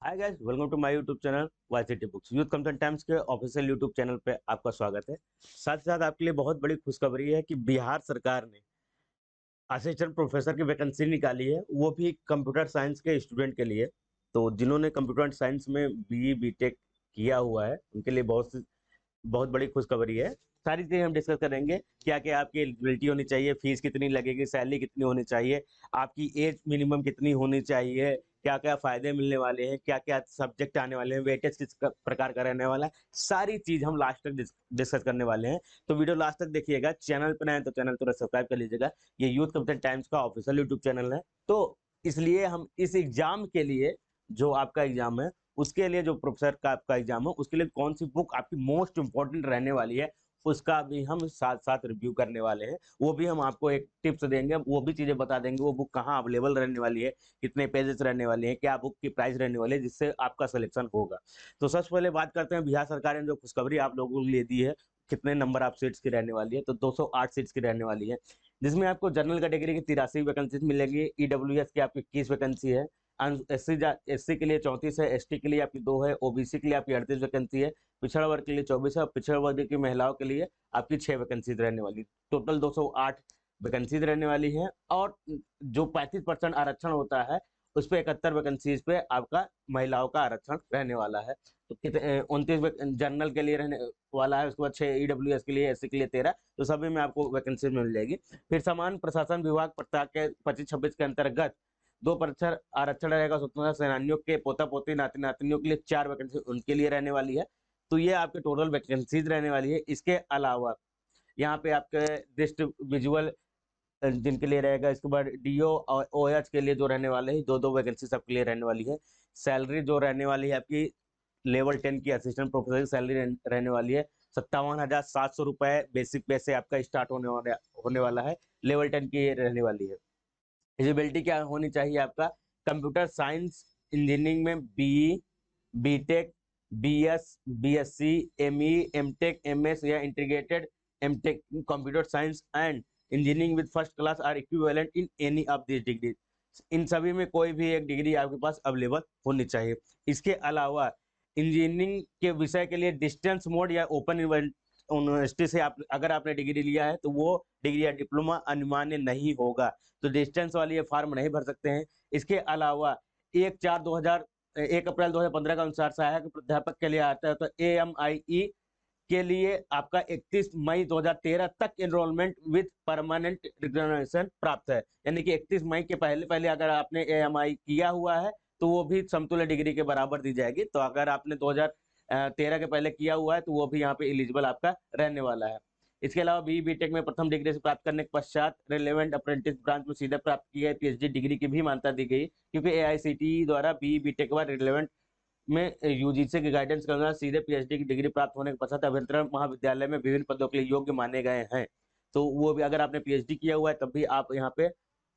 Hi guys, welcome to my YouTube channel YCT Books. Youth Content Times के official YouTube channel पे आपका स्वागत है। साथ ही साथ आपके लिए बहुत बड़ी खुशखबरी है कि बिहार सरकार ने असिस्टेंट प्रोफेसर की वैकेंसी निकाली है, वो भी कंप्यूटर साइंस के स्टूडेंट के लिए। तो जिन्होंने कंप्यूटर साइंस में बीई बीटेक किया हुआ है उनके लिए बहुत बड़ी खुशखबरी है। सारी चीजें हम डिस्कस करेंगे। क्या क्या आपकी एलिजिबिलिटी होनी चाहिए, फीस कितनी लगेगी, सैलरी कितनी होनी चाहिए, आपकी एज मिनिमम कितनी होनी चाहिए, क्या क्या फायदे मिलने वाले हैं, क्या क्या सब्जेक्ट आने वाले हैं, वेटेज किस प्रकार का रहने वाला है, सारी चीज हम लास्ट तक डिस्कस करने वाले हैं। तो वीडियो लास्ट तक देखिएगा। चैनल पर नए तो चैनल तुरंत सब्सक्राइब कर लीजिएगा। ये यूथ कंटेंट टाइम्स का ऑफिशियल यूट्यूब चैनल है। तो इसलिए हम इस एग्जाम के लिए, जो आपका एग्जाम है उसके लिए, जो प्रोफेसर का आपका एग्जाम है उसके लिए कौन सी बुक आपकी मोस्ट इंपॉर्टेंट रहने वाली है, उसका भी हम साथ साथ रिव्यू करने वाले हैं। वो भी हम आपको एक टिप्स देंगे, वो भी चीजें बता देंगे, वो बुक कहाँ अवेलेबल रहने वाली है, कितने पेजेस रहने वाले हैं, क्या बुक की प्राइस रहने वाली है, जिससे आपका सिलेक्शन होगा। तो सबसे पहले बात करते हैं बिहार सरकार ने जो खुशखबरी आप लोगों को लिए दी है। कितने नंबर आप सीट्स की रहने वाली है, तो 208 सीट्स की रहने वाली है, जिसमें आपको जनरल कैटेगरी की 83 वैकेंसी मिलेगी, ईडब्ल्यूएस की आपकी 21 वैकेंसी है, एससी के लिए 34 है, एसटी के लिए आपकी 2 है, ओबीसी के लिए आपकी 38 वैकेंसी है, पिछड़ा वर्ग के लिए 24 है, और पिछड़ा वर्ग की महिलाओं के लिए आपकी 6 वैकेंसी रहने वाली। टोटल 208 वैकेंसी रहने वाली है। और जो 35% आरक्षण होता है उस पे 71 वैकेंसीज पे आपका महिलाओं का आरक्षण रहने वाला है। तो कितने 29 जनरल के लिए रहने वाला है, उसके बाद 6 ईडब्ल्यूएस के लिए, एससी के लिए 13, तो सभी में आपको वैकेंसी मिल जाएगी। फिर समान प्रशासन विभाग प्रथा के 25-26 के अंतर्गत 2% आरक्षण रहेगा स्वतंत्रता सेनानियों के पोता पोती नाती नातनियों के लिए, 4 वैकेंसी उनके लिए रहने वाली है। तो ये आपके टोटल वैकेंसीज रहने वाली है। इसके अलावा यहाँ पे आपके दृष्टि विजुअल जिनके लिए रहेगा, इसके बाद डीओ और ओएच के लिए जो रहने वाले हैं, 2-2 वैकेंसी सबके लिए रहने वाली है। सैलरी जो रहने वाली है आपकी, लेवल 10 की असिस्टेंट प्रोफेसर की सैलरी रहने वाली है 57,700 रुपए बेसिक पे से आपका स्टार्ट होने वाला है। लेवल 10 की ये रहने वाली है। एलिजिबिलिटी क्या होनी चाहिए आपका, कंप्यूटर साइंस इंजीनियरिंग में BE, BTech, BS, BSc, ME, MTech, MS या integrated MTech computer science and engineering with first class or equivalent in any of this degree. इन सभी में कोई भी एक डिग्री आपके पास अवेलेबल होनी चाहिए। इसके अलावा इंजीनियरिंग के विषय के लिए डिस्टेंस मोड या ओपन यूनिवर्सिटी से आप अगर आपने डिग्री लिया है तो वो डिग्री या डिप्लोमा अनिवार्य नहीं होगा। तो डिस्टेंस वाली ये फॉर्म नहीं भर सकते हैं। इसके अलावा 1 अप्रैल 2015 का अनुसार सहायक प्राध्यापक के लिए आता है, तो एएमआईई के लिए आपका 31 मई 2013 तक एनरोलमेंट विद परमानेंट रिकग्निशन प्राप्त है। यानी कि 31 मई के पहले पहले अगर आपने एएमआई किया हुआ है तो वो भी समतुल्य डिग्री के बराबर दी जाएगी। तो अगर आपने 2013 के पहले किया हुआ है तो वो भी यहाँ पे एलिजिबल आपका रहने वाला है। इसके अलावा बी बीटेक में प्रथम डिग्री से प्राप्त करने के पश्चात रिलेवेंट अप्रेंटिस ब्रांच में सीधे प्राप्त की गई पीएचडी डिग्री की भी मान्यता दी गई, क्योंकि एआईसीटीई द्वारा बी बीटेक के बाद रिलेवेंट में यूजीसी के गाइडेंस के अनुसार सीधे पीएचडी की डिग्री प्राप्त होने के पश्चात अभियंत्रण महाविद्यालय में विभिन्न पदों के लिए योग्य माने गए हैं। तो वो भी अगर आपने पीएचडी किया हुआ है तब भी आप यहाँ पे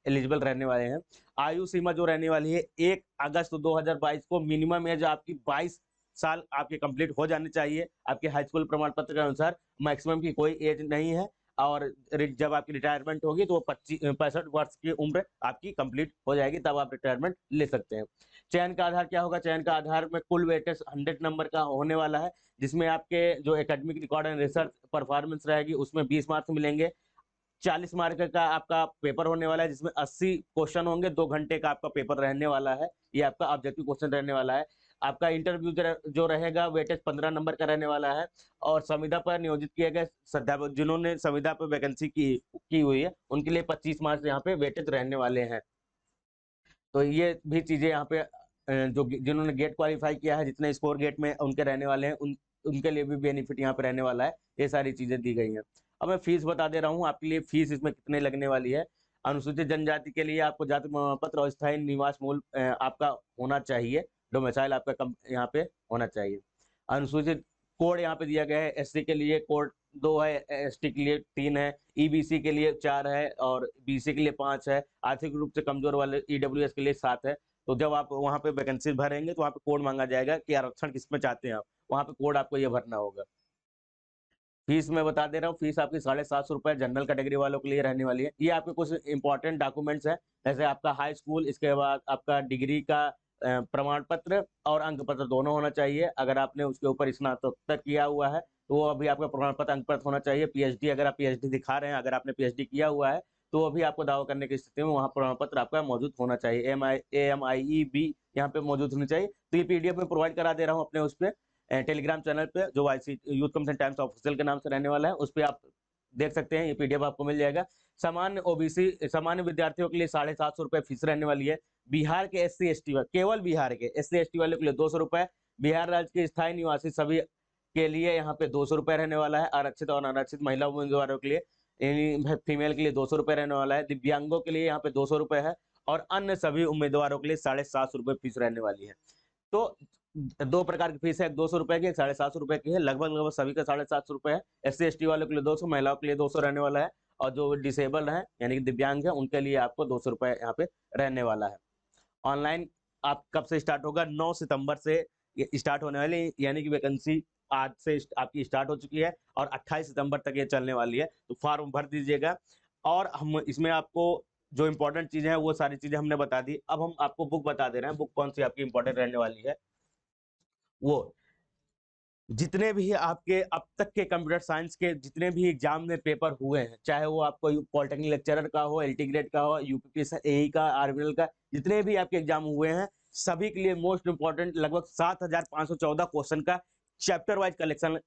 एलिजिबल रहने वाले हैं। आयु सीमा जो रहने वाली है, 1 अगस्त 2022 को मिनिमम एज आपकी 22 साल आपके कंप्लीट हो जाने चाहिए आपके हाई स्कूल प्रमाण पत्र के अनुसार। मैक्सिमम की कोई एज नहीं है। और जब आपकी रिटायरमेंट होगी तो 65 वर्ष की उम्र आपकी कंप्लीट हो जाएगी, तब आप रिटायरमेंट ले सकते हैं। चयन का आधार क्या होगा, चयन का आधार में कुल वेटेज 100 नंबर का होने वाला है, जिसमें आपके जो academic record and research performance रहेगी उसमें 20 मार्क्स मिलेंगे। 40 मार्क का आपका पेपर होने वाला है, जिसमें 80 क्वेश्चन होंगे, 2 घंटे का आपका पेपर रहने वाला है। ये आपका ऑब्जेक्टिव क्वेश्चन रहने वाला है। आपका इंटरव्यू जो रहेगा वेटेज 15 नंबर का रहने वाला है। और संविदा पर नियोजित किए गए जिन्होंने संविदा पर वैकेंसी की हुई है उनके लिए 25 मार्क्स यहाँ पे वेटेज रहने वाले हैं। तो ये भी चीजें यहाँ पे जो जिन्होंने गेट क्वालिफाई किया है, जितने स्कोर गेट में उनके रहने वाले हैं, उनके लिए भी बेनिफिट यहाँ पे रहने वाला है। ये सारी चीजें दी गई हैं। अब मैं फीस बता दे रहा हूँ आपके लिए, फीस इसमें कितने लगने वाली है। अनुसूचित जनजाति के लिए आपको जाति प्रमाण पत्र और स्थायी निवास मूल आपका होना चाहिए, डोमिसाइल आपका यहाँ पे होना चाहिए। अनुसूचित कोड यहाँ पे दिया गया है, एससी के लिए कोड 2 है, एसटी के लिए 3 है, ईबीसी के लिए 4 है और बीसी के लिए 5 है, आर्थिक रूप से कमजोर वाले ईडब्ल्यूएस के लिए 7 है। तो जब आप वहाँ पे वैकेंसी भरेंगे तो वहाँ पे कोड मांगा जाएगा कि आरक्षण किसमें चाहते हैं आप, वहाँ पे कोड आपको ये भरना होगा। फीस मैं बता दे रहा हूँ, फीस आपकी 750 रुपए जनरल कैटेगरी वालों के लिए रहने वाली है। ये आपके कुछ इंपॉर्टेंट डॉक्यूमेंट्स है, जैसे आपका हाई स्कूल, इसके बाद आपका डिग्री का प्रमाण पत्र और अंक पत्र दोनों होना चाहिए। अगर आपने उसके ऊपर स्नातकोत्तर किया हुआ है तो वो अभी आपका प्रमाण पत्र अंक पत्र होना चाहिए। पीएचडी अगर आप पीएचडी दिखा रहे हैं, अगर आपने पीएचडी किया हुआ है तो अभी आपको दावा करने की स्थिति में वहाँ प्रमाण पत्र आपका मौजूद होना चाहिए। AMIE भी यहाँ पे मौजूद होनी चाहिए। तो ये पीडीएफ में प्रोवाइड करा दे रहा हूँ अपने उस पे टेलीग्राम चैनल पे, जो YC youth commission times official के नाम से रहने वाला है, उस पे आप देख सकते हैं। ये पीडीएफ आपको मिल जाएगा। सामान्य ओबीसी सामान्य विद्यार्थियों के लिए 750 रुपए फीस रहने वाली है। बिहार के SC ST केवल बिहार के SC ST वाले के लिए 200 रुपए। बिहार राज्य के स्थायी निवासी सभी के लिए यहाँ पे 200 रुपए रहने वाला है। आरक्षित और अनारक्षित महिला उम्मीदवारों के लिए, फीमेल के लिए 200 रुपए रहने वाला है। दिव्यांगों के लिए यहाँ पे 200 रुपए है और अन्य सभी उम्मीदवारों के लिए 750 रुपए फीस रहने वाली है। तो दो प्रकार की फीस है, एक 200 रुपए की, एक 750 रुपए की है। लगभग सभी का 750 रुपए है। SC ST वालों के लिए 200, महिलाओं के लिए 200 रहने वाला है और जो डिसेबल है यानी कि दिव्यांग है उनके लिए आपको 200 रुपए यहाँ पे रहने वाला है। ऑनलाइन आप कब से स्टार्ट होगा? 9 सितंबर से ये स्टार्ट होने वाली, यानी कि वैकेंसी आज से आपकी स्टार्ट हो चुकी है और 28 सितंबर तक ये चलने वाली है। तो फॉर्म भर दीजिएगा। और हम इसमें आपको जो इम्पोर्टेंट चीजें हैं वो सारी चीजें हमने बता दी। अब हम आपको बुक बता दे रहे हैं, बुक कौन सी आपकी इंपॉर्टेंट रहने वाली है। वो जितने भी आपके अब तक के कंप्यूटर साइंस के जितने भी एग्जाम में पेपर हुए हैं, चाहे वो आपको पॉलिटेक्निक लेक्चरर का हो, LT ग्रेड का हो, यूपीपीएससी AE का, आरबीएल का, जितने भी आपके एग्जाम हुए हैं सभी के लिए मोस्ट इंपॉर्टेंट लगभग 7514 क्वेश्चन का चैप्टर वाइज कलेक्शन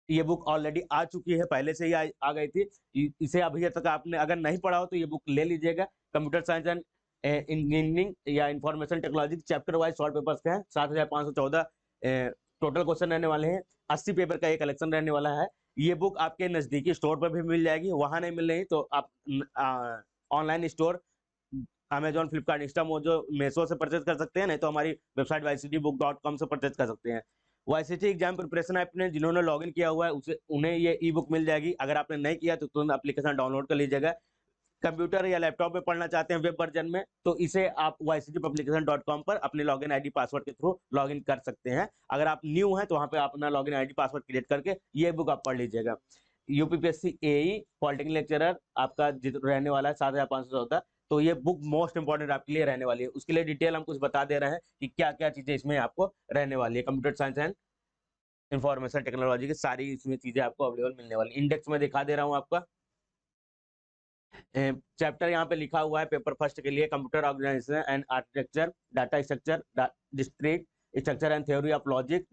ये बुक ऑलरेडी आ चुकी है, पहले से ही आ गई थी। इसे अभी तक आपने अगर नहीं पढ़ा हो तो ये बुक ले लीजिएगा। कंप्यूटर साइंस एंड इंजीनियरिंग या information technology chapter wise short papers के हैं। 7514 टोटल क्वेश्चन रहने वाले हैं। 80 पेपर का ये कलेक्शन रहने वाला है। ये बुक आपके नजदीकी स्टोर पर भी मिल जाएगी, वहां नहीं मिल रही तो आप online store Amazon, Flipkart, Instamojo, meso से परचेज कर सकते हैं, नहीं तो हमारी वेबसाइट yctbook.com से परचेज कर सकते हैं। YCT एग्जाम प्रिपरेशन ऐप ने जिन्होंने लॉगिन किया हुआ है उसे उन्हें ये ई बुक मिल जाएगी। अगर आपने नहीं किया तो तुरंत एप्लीकेशन डाउनलोड कर लीजिएगा। कंप्यूटर या लैपटॉप में पढ़ना चाहते हैं वेब वर्जन में, तो इसे आप yctpublication.com पर अपने लॉगिन आईडी पासवर्ड के थ्रू लॉगिन कर सकते हैं। अगर आप न्यू हैं तो वहां पे आप अपना लॉगिन आईडी पासवर्ड क्रिएट करके ये बुक आप पढ़ लीजिएगा। यूपीपीएससी AE पॉलिटेक्निक लेक्चरर आपका रहने वाला है 7514, तो ये बुक मोस्ट इंपॉर्टेंट आपके लिए रहने वाली है। उसके लिए डिटेल हम कुछ बता दे रहे हैं कि क्या क्या चीजें इसमें आपको रहने वाली है। Computer science and information technology की सारी इसमें चीजें आपको अवेलेबल मिलने वाली। इंडेक्स में दिखा दे रहा हूँ आपका चैप्टर यहाँ पे लिखा हुआ है पेपर फर्स्ट के लिए, computer organisation and architecture, data structure, discrete structure and theory of logic,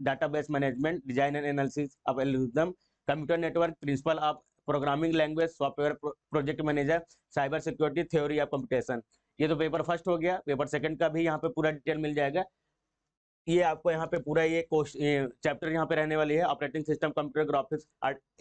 database management, design and analysis of algorithm, computer network, principle of programming language, software project manager, cyber security, theory of computation. ये तो paper first हो गया। Paper second का भी यहाँ पे पूरा detail मिल जाएगा। ये आपको यहाँ पे पूरा ये चैप्टर यहाँ पे रहने वाली है। Operating system, computer graphics,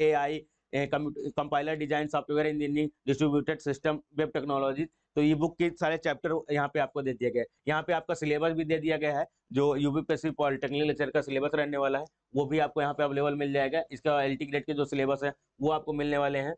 AI, compiler design, software engineering, distributed system, web technology. तो ये बुक के सारे चैप्टर यहाँ पे आपको दे दिए गए। यहाँ पे आपका सिलेबस भी दे दिया गया है, जो यूपीपीएससी पॉलिटेक्निक लेक्चर का सिलेबस रहने वाला है वो भी आपको यहाँ पे अवेलेबल मिल जाएगा। इसका LT ग्रेड के जो सिलेबस है वो आपको मिलने वाले हैं।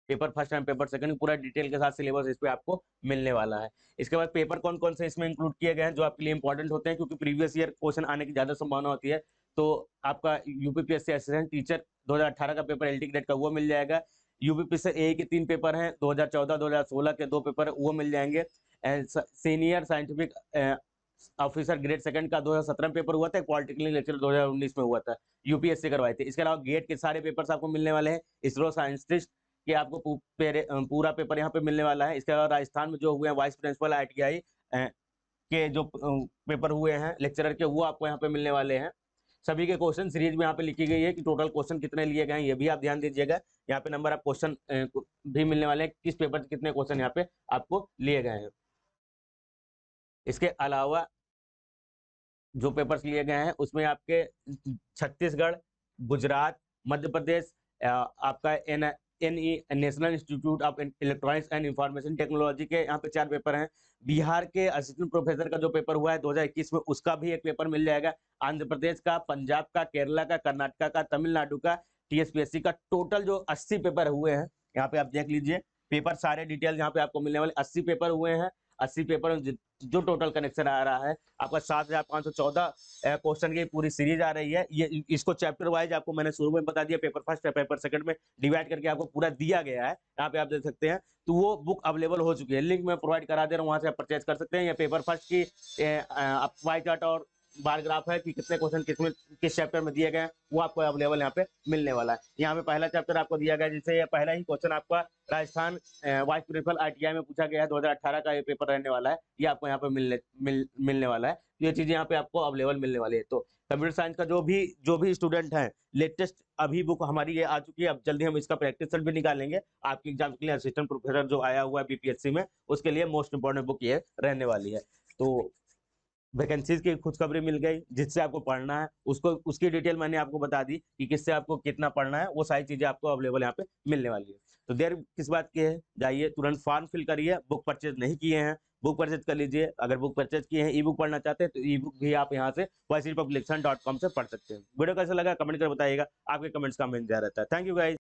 Paper first and paper second पूरा डिटेल के साथ सिलेबस इस पे आपको मिलने वाला है। इसके बाद पेपर कौन कौन से इसमें इंक्लूड किए गए हैं जो आपके लिए इंपॉर्टेंट होते हैं, क्योंकि प्रीवियस ईयर क्वेश्चन आने की ज्यादा संभावना होती है। तो आपका यूपीपीएससी असिस्टेंट टीचर 2018 का पेपर LT ग्रेड का वो मिल जाएगा। यूपीपीएससी AE के 3 पेपर हैं, 2014-2016 के 2 पेपर वो मिल जाएंगे। Senior scientific officer grade second का 2017 में पेपर हुआ था, पॉलिटेक्निक लेक्चर 2019 में हुआ था, यूपीएससी करवाए थे। इसके अलावा गेट के सारे पेपर्स आपको मिलने वाले हैं। इसरो साइंटिस्ट कि आपको पूरा पेपर यहाँ पे मिलने वाला है। इसके अलावा राजस्थान में जो हुए हैं वाइस प्रिंसिपल ITI के जो पेपर हुए हैं लेक्चरर के, वो आपको यहाँ पे मिलने वाले हैं। सभी के क्वेश्चन सीरीज में यहाँ पे लिखी गई है कि टोटल क्वेश्चन कितने लिए गए हैं, ये भी आप ध्यान दीजिएगा। यहाँ पे नंबर ऑफ क्वेश्चन भी मिलने वाले हैं, किस पेपर से कितने क्वेश्चन यहाँ पे आपको लिए गए हैं। इसके अलावा जो पेपर्स लिए गए हैं उसमें आपके छत्तीसगढ़, गुजरात, मध्य प्रदेश, आपका national institute of electronics and information technology के यहाँ पे 4 पेपर हैं। बिहार के असिस्टेंट प्रोफेसर का जो पेपर हुआ है 2021 में, उसका भी एक पेपर मिल जाएगा। आंध्र प्रदेश का, पंजाब का, केरला का, कर्नाटका का, तमिलनाडु का, TSPSC का टोटल जो 80 पेपर हुए हैं यहाँ पे आप देख लीजिए। पेपर सारे डिटेल यहाँ पे आपको मिलने वाले 80 पेपर हुए हैं। 80 पेपर जो टोटल कनेक्शन आ रहा है आपका 7514 क्वेश्चन की पूरी सीरीज आ रही है। ये इसको चैप्टर वाइज आपको मैंने शुरू में बता दिया, पेपर फर्स्ट या पेपर सेकंड में डिवाइड करके आपको पूरा दिया गया है, यहाँ पे आप देख सकते हैं। तो वो बुक अवेलेबल हो चुकी है, लिंक मैं प्रोवाइड करा दे रहा हूँ, वहां से आप परचेज कर सकते हैं। या पेपर फर्स्ट की आप वाई चार्ट और बार ग्राफ है कि कितने क्वेश्चन किस चैप्टर में दिए गए हैं, वो आपको अवेलेबल यहाँ पे मिलने वाला है। यहाँ पे पहला चैप्टर आपको दिया गया है, जिससे ये पहला ही क्वेश्चन आपका राजस्थान वाइस प्रिंसिपल आरटीआई में पूछा गया है, 2018 का ये पेपर रहने वाला है, ये आपको यहाँ पे मिलने वाला है। तो ये चीजें यहाँ पे आपको अवेलेबल मिलने वाली है। तो कंप्यूटर साइंस का जो भी स्टूडेंट है, लेटेस्ट अभी बुक हमारी ये आ चुकी है, अब जल्दी हम इसका प्रैक्टिस सेट भी निकालेंगे आपकी एग्जाम के लिए। असिस्टेंट प्रोफेसर जो आया हुआ है बीपीएससी में, उसके लिए मोस्ट इंपोर्टेंट बुक ये रहने वाली है। तो वैकेंसीज की खुशखबरी मिल गई, जिससे आपको पढ़ना है उसको, उसकी डिटेल मैंने आपको बता दी कि किससे आपको कितना पढ़ना है, वो सारी चीजें आपको अवेलेबल यहाँ पे मिलने वाली है। तो देर किस बात की है, जाइए तुरंत फॉर्म फिल करिए। बुक परचेज नहीं किए हैं, बुक परचेज कर लीजिए। अगर बुक परचेज किए हैं, ई बुक पढ़ना चाहते हैं, तो ई बुक भी आप यहाँ से yctpublication.com से पढ़ सकते हैं। वीडियो कैसा लगा कमेंट कर बताइएगा, आपके कमेंट्स का हमें इंतजार रहता है। Thank you guys.